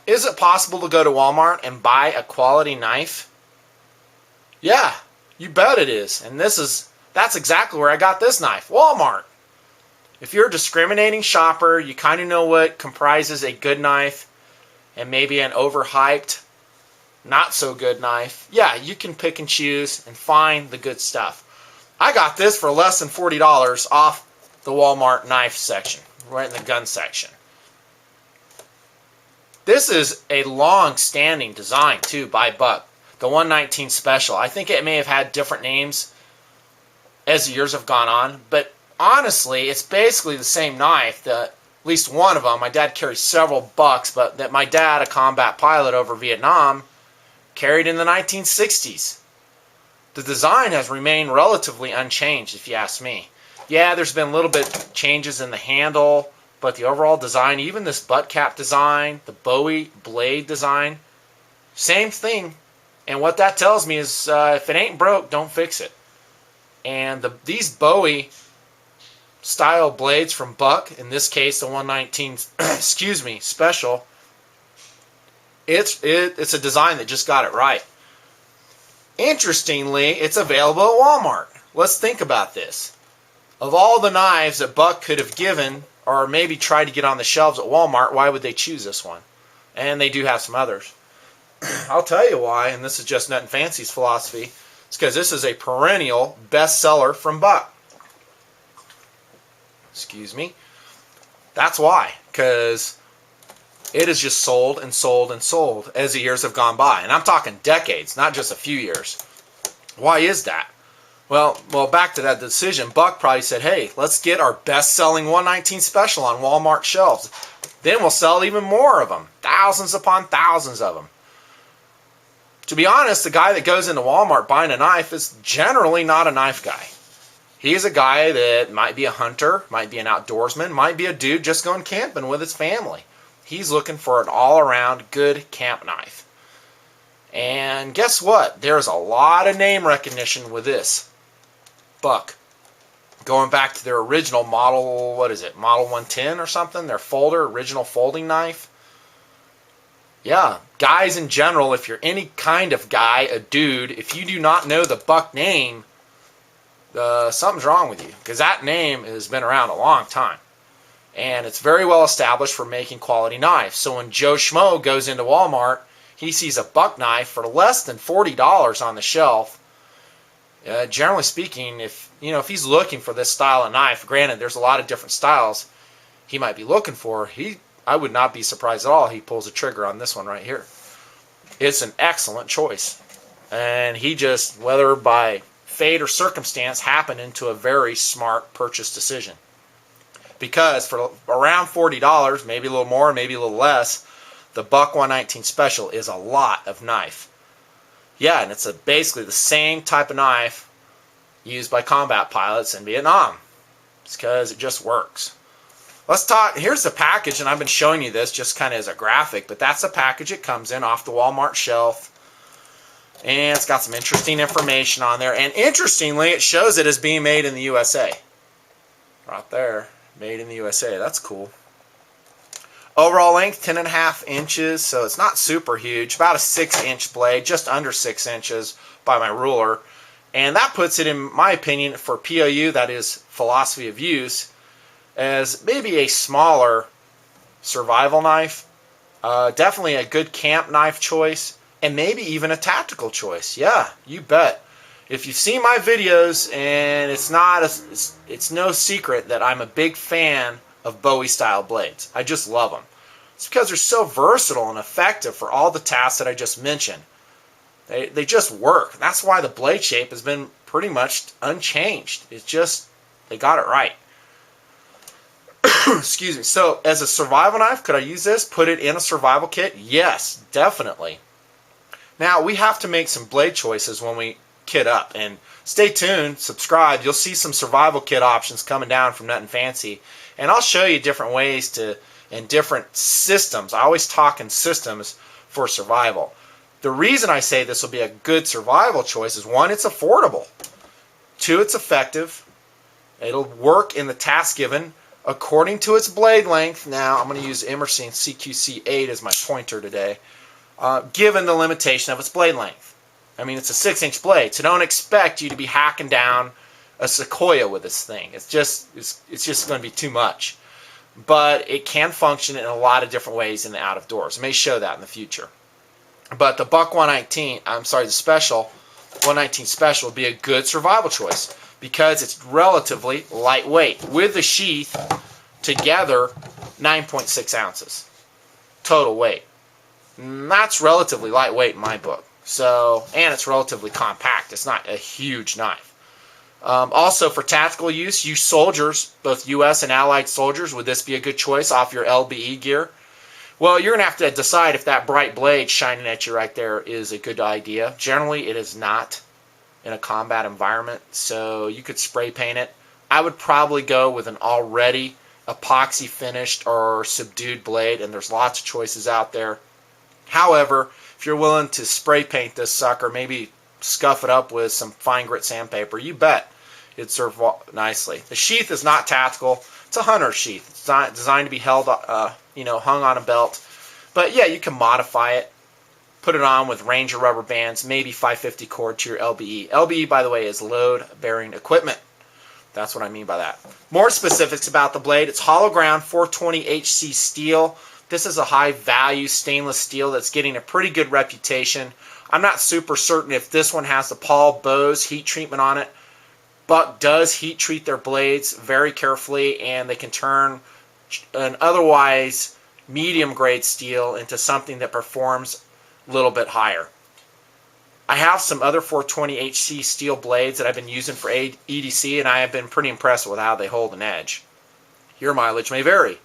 Is it possible to go to Walmart and buy a quality knife? Yeah, you bet it is. And that's exactly where I got this knife, Walmart. If you're a discriminating shopper, you kind of know what comprises a good knife and maybe an overhyped, not so good knife. Yeah, you can pick and choose and find the good stuff. I got this for less than $40 off the Walmart knife section, right in the gun section. This is a long-standing design, too, by Buck. The 119 Special. I think it may have had different names as the years have gone on, but honestly, it's basically the same knife. At least one of them. My dad carries several Bucks, but that my dad, a combat pilot over Vietnam, carried in the 1960s. The design has remained relatively unchanged, if you ask me. Yeah, there's been a little bit changes in the handle, but the overall design, even this butt cap design, the Bowie blade design, same thing. And what that tells me is if it ain't broke, don't fix it. And these Bowie style blades from Buck, in this case the 119 Special, it's a design that just got it right. Interestingly, it's available at Walmart. Let's think about this. Of all the knives that Buck could have given or maybe tried to get on the shelves at Walmart, why would they choose this one? And they do have some others. I'll tell you why, and this is just Nutnfancy's philosophy. It's because this is a perennial bestseller from Buck. Excuse me. That's why, because it has just sold and sold and sold as the years have gone by. And I'm talking decades, not just a few years. Why is that? Well, back to that decision, Buck probably said, hey, let's get our best-selling 119 Special on Walmart shelves. Then we'll sell even more of them, thousands upon thousands of them. To be honest, the guy that goes into Walmart buying a knife is generally not a knife guy. He's a guy that might be a hunter, might be an outdoorsman, might be a dude just going camping with his family. He's looking for an all-around good camp knife. And guess what? There's a lot of name recognition with this Buck. Going back to their original model, what is it, Model 110 or something? Their original folding knife. Yeah, guys in general, if you're any kind of guy, a dude, if you do not know the Buck name, something's wrong with you, because that name has been around a long time. And it's very well established for making quality knives. So when Joe Schmo goes into Walmart, he sees a Buck knife for less than $40 on the shelf. Generally speaking, if he's looking for this style of knife, granted there's a lot of different styles he might be looking for, I would not be surprised at all he pulls a trigger on this one right here. It's an excellent choice. And he just, whether by fate or circumstance, happened into a very smart purchase decision. Because for around $40, maybe a little more, maybe a little less, the Buck 119 Special is a lot of knife. Yeah, and it's basically the same type of knife used by combat pilots in Vietnam. It's because it just works. Let's talk. Here's the package, and I've been showing you this just kind of as a graphic, but that's the package it comes in off the Walmart shelf. And it's got some interesting information on there. And interestingly, it shows it as being made in the USA. Right there. Made in the USA. That's cool. Overall length, 10.5 inches, so it's not super huge. About a 6-inch blade, just under 6 inches by my ruler. And that puts it, in my opinion, for POU, that is philosophy of use, as maybe a smaller survival knife. Definitely a good camp knife choice, and maybe even a tactical choice. Yeah, you bet. If you've seen my videos, and it's no secret that I'm a big fan of Bowie style blades. I just love them. It's because they're so versatile and effective for all the tasks that I just mentioned. They just work. That's why the blade shape has been pretty much unchanged. It's just, they got it right. Excuse me. So, as a survival knife, could I use this? Put it in a survival kit? Yes, definitely. Now, we have to make some blade choices when we kit up. And stay tuned, subscribe. You'll see some survival kit options coming down from Nutnfancy. And I'll show you different ways and different systems. I always talk in systems for survival. The reason I say this will be a good survival choice is, one, it's affordable. Two, it's effective. It'll work in the task given according to its blade length. Now, I'm going to use Emerson CQC8 as my pointer today, given the limitation of its blade length. I mean, it's a 6-inch blade, so don't expect you to be hacking down a sequoia with this thing. It's just going to be too much. But it can function in a lot of different ways in the out of doors. I may show that in the future. But the Buck 119, the Special 119 Special would be a good survival choice because it's relatively lightweight. With the sheath together, 9.6 ounces total weight. And that's relatively lightweight in my book. So, and it's relatively compact. It's not a huge knife. Also, for tactical use, you soldiers, both U.S. and Allied soldiers, would this be a good choice off your LBE gear? Well, you're going to have to decide if that bright blade shining at you right there is a good idea. Generally, it is not in a combat environment, so you could spray paint it. I would probably go with an already epoxy finished or subdued blade, and there's lots of choices out there. However, if you're willing to spray paint this sucker, maybe scuff it up with some fine grit sandpaper, you bet it'd serve nicely. The sheath is not tactical. It's a hunter sheath. It's not designed to be held, hung on a belt. But yeah, you can modify it. Put it on with Ranger rubber bands, maybe 550 cord to your LBE. LBE, by the way, is load-bearing equipment. That's what I mean by that. More specifics about the blade. It's hollow ground 420 HC steel. This is a high-value stainless steel that's getting a pretty good reputation. I'm not super certain if this one has the Paul Bose heat treatment on it. Buck does heat treat their blades very carefully, and they can turn an otherwise medium-grade steel into something that performs a little bit higher. I have some other 420 HC steel blades that I've been using for EDC, and I have been pretty impressed with how they hold an edge. Your mileage may vary.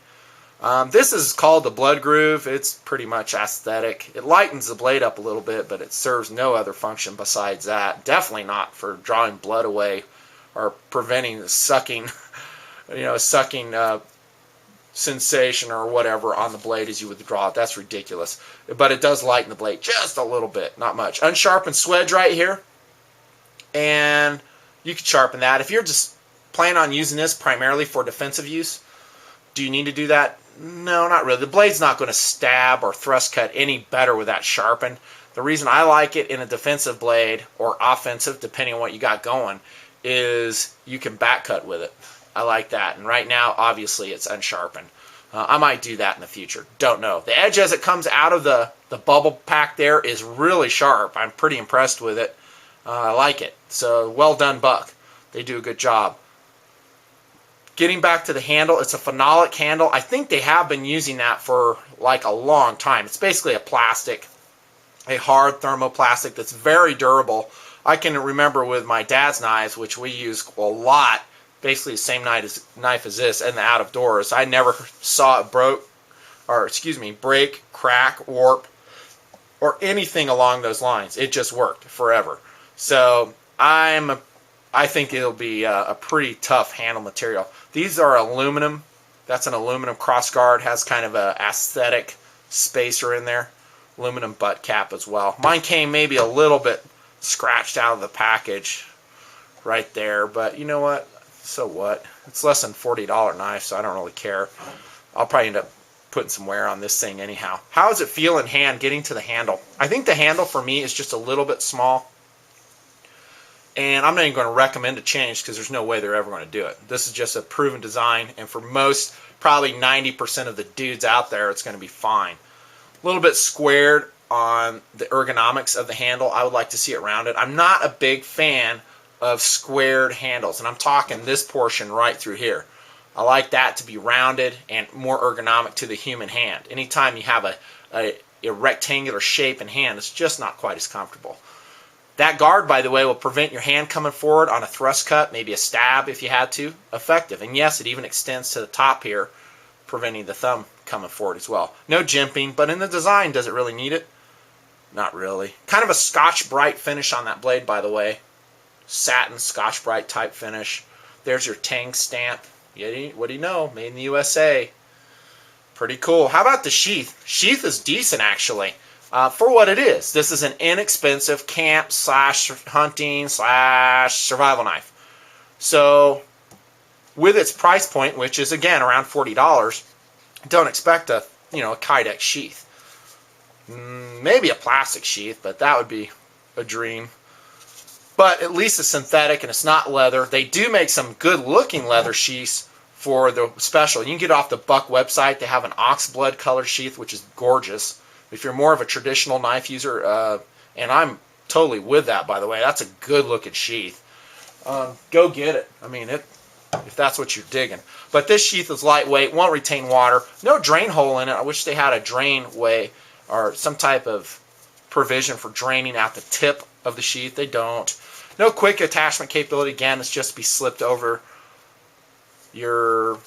This is called the Blood Groove. It's pretty much aesthetic. It lightens the blade up a little bit, but it serves no other function besides that. Definitely not for drawing blood away or preventing the sucking sensation or whatever on the blade as you would draw it. That's ridiculous. But it does lighten the blade just a little bit, not much. Unsharpened swedge right here, and you can sharpen that. If you're just planning on using this primarily for defensive use, do you need to do that? No, not really. The blade's not going to stab or thrust cut any better with that sharpened. The reason I like it in a defensive blade or offensive, depending on what you got going, is you can back cut with it. I like that. And right now, obviously, it's unsharpened. I might do that in the future. Don't know. The edge as it comes out of the bubble pack there is really sharp. I'm pretty impressed with it. I like it. So, well done, Buck. They do a good job. Getting back to the handle, it's a phenolic handle. I think they have been using that for like a long time. It's basically a plastic, a hard thermoplastic that's very durable. I can remember with my dad's knives, which we use a lot, basically the same knife as this in the out of doors. I never saw it break, crack, warp, or anything along those lines. It just worked forever. So I think it'll be a pretty tough handle material. These are aluminum. That's an aluminum crossguard. Has kind of a aesthetic spacer in there. Aluminum butt cap as well. Mine came maybe a little bit scratched out of the package right there, but you know what? So what? It's less than $40 knife, so I don't really care. I'll probably end up putting some wear on this thing anyhow. How does it feel in hand getting to the handle? I think the handle for me is just a little bit small. And I'm not even going to recommend a change because there's no way they're ever going to do it. This is just a proven design, and for most, probably 90% of the dudes out there, it's going to be fine. A little bit squared on the ergonomics of the handle. I would like to see it rounded. I'm not a big fan of squared handles, and I'm talking this portion right through here. I like that to be rounded and more ergonomic to the human hand. Anytime you have a rectangular shape in hand, it's just not quite as comfortable. That guard, by the way, will prevent your hand coming forward on a thrust cut, maybe a stab if you had to. Effective. And yes, it even extends to the top here, preventing the thumb coming forward as well. No jimping, but in the design, does it really need it? Not really. Kind of a Scotch-Brite finish on that blade, by the way. Satin Scotch-Brite type finish. There's your Tang stamp. What do you know? Made in the USA. Pretty cool. How about the sheath? Sheath is decent, actually. For what it is. This is an inexpensive camp/hunting/survival knife. So with its price point, which is again around $40, don't expect a a Kydex sheath. Maybe a plastic sheath, but that would be a dream. But at least it's synthetic and it's not leather. They do make some good looking leather sheaths for the special. You can get it off the Buck website. They have an oxblood color sheath, which is gorgeous. If you're more of a traditional knife user, and I'm totally with that, by the way, that's a good looking sheath. Go get it. I mean, if that's what you're digging. But this sheath is lightweight, won't retain water, no drain hole in it. I wish they had a drain way or some type of provision for draining out the tip of the sheath. They don't. No quick attachment capability. Again, it's just be slipped over your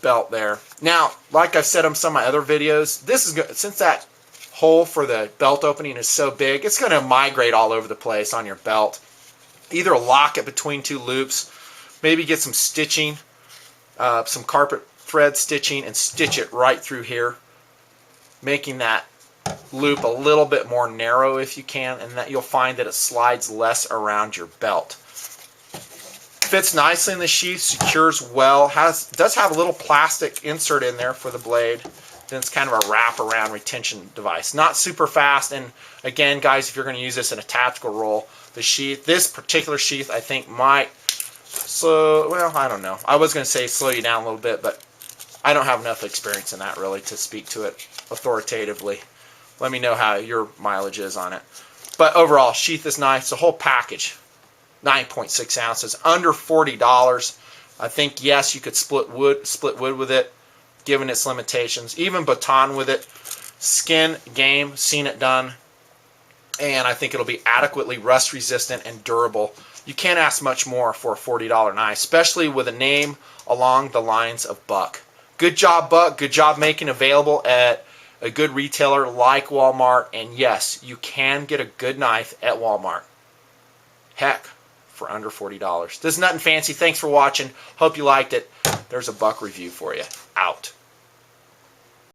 belt there. Now, like I've said in some of my other videos, this is good. Since that hole for the belt opening is so big, it's going to migrate all over the place on your belt. Either lock it between two loops, maybe get some stitching, some carpet thread stitching, and stitch it right through here, making that loop a little bit more narrow if you can, and that you'll find that it slides less around your belt. Fits nicely in the sheath, secures well, does have a little plastic insert in there for the blade. Then it's kind of a wrap-around retention device. Not super fast, and again, guys, if you're going to use this in a tactical role, the sheath, this particular sheath, I think might slow, well, I don't know. I was going to say slow you down a little bit, but I don't have enough experience in that really to speak to it authoritatively. Let me know how your mileage is on it. But overall, sheath is nice. The whole package, 9.6 ounces, under $40. I think, yes, you could split wood with it, given its limitations. Even baton with it. Skin game, seen it done. And I think it'll be adequately rust resistant and durable. You can't ask much more for a $40 knife, especially with a name along the lines of Buck. Good job, Buck. Good job making available at a good retailer like Walmart. And yes, you can get a good knife at Walmart. Heck, for under $40. This is Nutnfancy. Thanks for watching. Hope you liked it. There's a Buck review for you. Out.